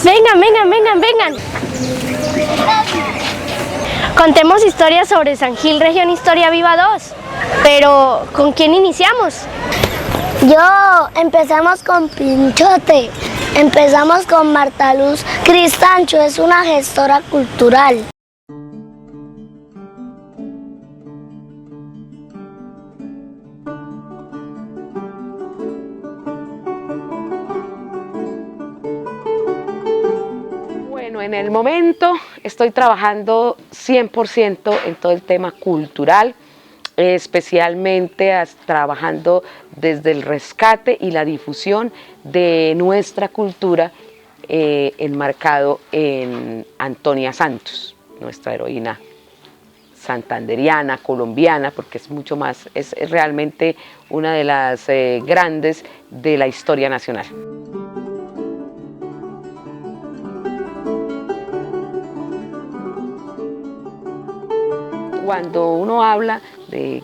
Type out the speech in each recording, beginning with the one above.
Vengan, vengan, vengan, vengan. Contemos historias sobre San Gil Región Historia Viva 2. Pero, ¿con quién iniciamos? Empezamos con Pinchote. Empezamos con Marta Luz Cristancho, es una gestora cultural. Bueno, en el momento estoy trabajando 100% en todo el tema cultural, especialmente trabajando desde el rescate y la difusión de nuestra cultura enmarcado en Antonia Santos, nuestra heroína santanderiana, colombiana, porque es mucho más, es realmente una de las grandes de la historia nacional. Cuando uno habla de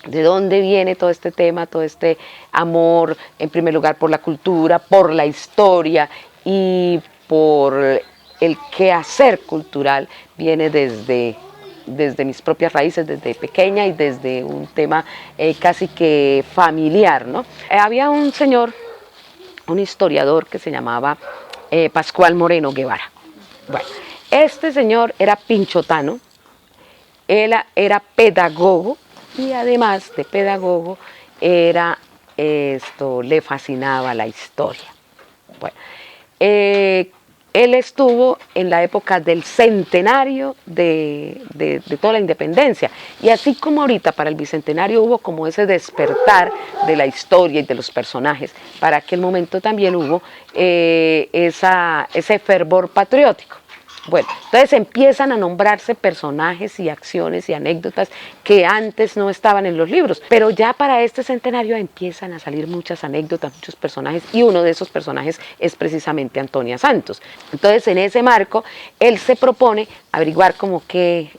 dónde viene todo este tema, todo este amor, en primer lugar por la cultura, por la historia y por el quehacer cultural, viene desde mis propias raíces, desde pequeña y desde un tema casi que familiar, ¿no? Había un señor, un historiador que se llamaba Pascual Moreno Guevara. Bueno, este señor era pinchotano, él era pedagogo y además de pedagogo le fascinaba la historia. Bueno, él estuvo en la época del centenario de toda la independencia y así como ahorita para el bicentenario hubo como ese despertar de la historia y de los personajes, para aquel momento también hubo ese fervor patriótico. Bueno, entonces empiezan a nombrarse personajes y acciones y anécdotas que antes no estaban en los libros, pero ya para este centenario empiezan a salir muchas anécdotas, muchos personajes, y uno de esos personajes es precisamente Antonia Santos. Entonces, en ese marco, él se propone averiguar como que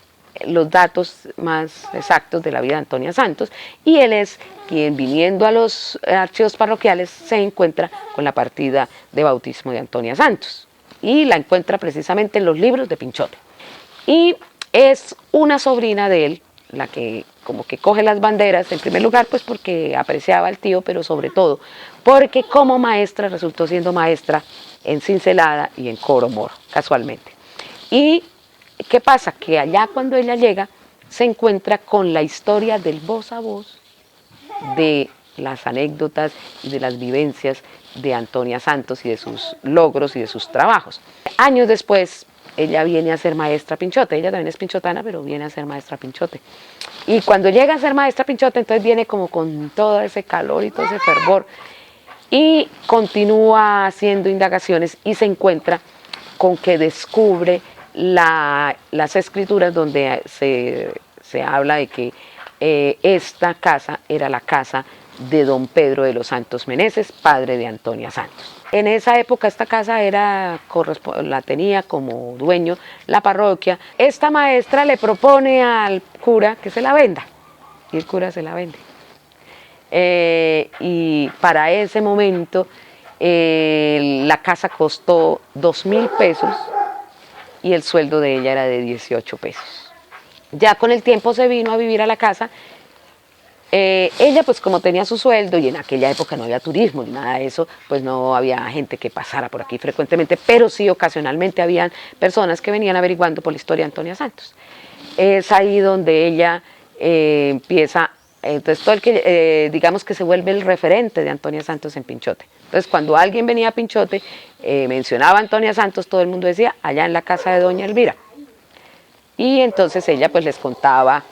los datos más exactos de la vida de Antonia Santos, y él es quien, viniendo a los archivos parroquiales, se encuentra con la partida de bautismo de Antonia Santos. Y la encuentra precisamente en los libros de Pinchote. Y es una sobrina de él, la que como que coge las banderas, en primer lugar pues porque apreciaba al tío, pero sobre todo porque como maestra resultó siendo maestra en Cincelada y en Coro Moro, casualmente. Y ¿qué pasa? Que allá cuando ella llega se encuentra con la historia del voz a voz de las anécdotas y de las vivencias de Antonia Santos y de sus logros y de sus trabajos. Años después, ella viene a ser maestra Pinchote, ella también es pinchotana, pero viene a ser maestra Pinchote. Y cuando llega a ser maestra Pinchote, entonces viene como con todo ese calor y todo ese fervor, y continúa haciendo indagaciones y se encuentra con que descubre las escrituras donde se habla de que esta casa era la casa de don Pedro de los Santos Meneses, padre de Antonia Santos. En esa época esta casa la tenía como dueño la parroquia. Esta maestra le propone al cura que se la venda, y el cura se la vende. Y para ese momento la casa costó 2.000 pesos y el sueldo de ella era de 18 pesos. Ya con el tiempo se vino a vivir a la casa. Ella pues como tenía su sueldo y en aquella época no había turismo ni nada de eso, pues no había gente que pasara por aquí frecuentemente, pero sí ocasionalmente habían personas que venían averiguando por la historia de Antonia Santos. Es ahí donde ella empieza, entonces todo el que digamos que se vuelve el referente de Antonia Santos en Pinchote. Entonces cuando alguien venía a Pinchote, mencionaba a Antonia Santos, todo el mundo decía allá en la casa de doña Elvira. Y entonces ella pues les contaba,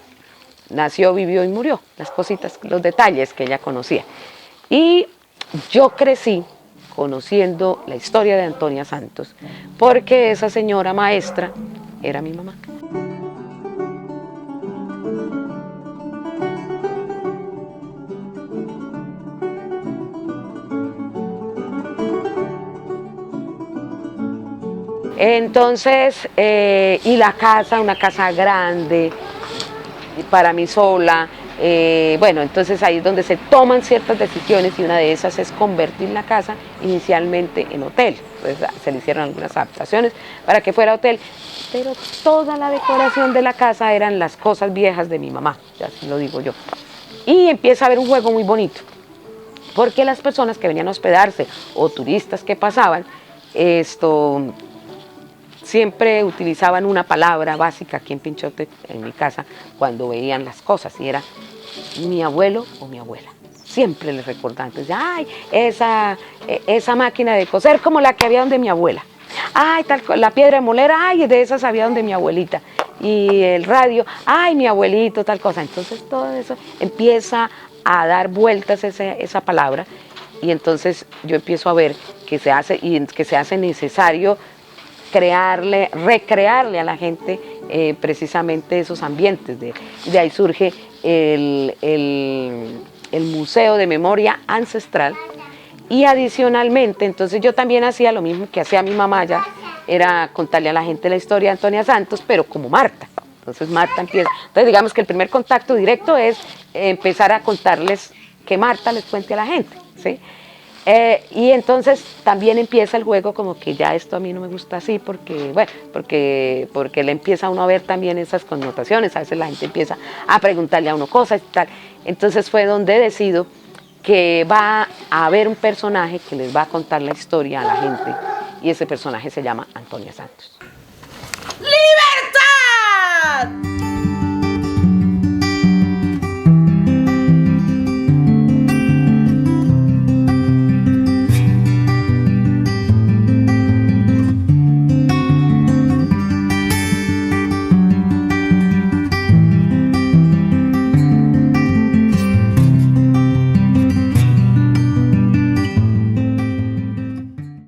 nació, vivió y murió, las cositas, los detalles que ella conocía. Y yo crecí conociendo la historia de Antonia Santos, porque esa señora maestra era mi mamá. Entonces, y la casa, una casa grande, para mí sola, Bueno, entonces ahí es donde se toman ciertas decisiones y una de esas es convertir la casa inicialmente en hotel. Entonces se le hicieron algunas adaptaciones para que fuera hotel, pero toda la decoración de la casa eran las cosas viejas de mi mamá, ya así lo digo yo. Y empieza a haber un juego muy bonito, porque las personas que venían a hospedarse o turistas que pasaban, siempre utilizaban una palabra básica aquí en Pinchote, en mi casa, cuando veían las cosas, y era mi abuelo o mi abuela. Siempre les recordaban, entonces, ay, esa máquina de coser como la que había donde mi abuela. Ay, la piedra de moler, ay, de esas había donde mi abuelita. Y el radio, ay, mi abuelito, tal cosa. Entonces todo eso empieza a dar vueltas esa palabra, y entonces yo empiezo a ver que se hace necesario recrearle a la gente precisamente esos ambientes. De ahí surge el Museo de Memoria Ancestral, y adicionalmente, entonces yo también hacía lo mismo que hacía mi mamá, ya era contarle a la gente la historia de Antonia Santos, pero como Marta. Entonces Marta empieza, entonces digamos que el primer contacto directo es empezar a contarles, que Marta les cuente a la gente, ¿sí? Y entonces también empieza el juego como que ya esto a mí no me gusta así, porque le empieza a uno a ver también esas connotaciones, a veces la gente empieza a preguntarle a uno cosas y tal. Entonces fue donde decido que va a haber un personaje que les va a contar la historia a la gente, y ese personaje se llama Antonia Santos. ¡Libertad!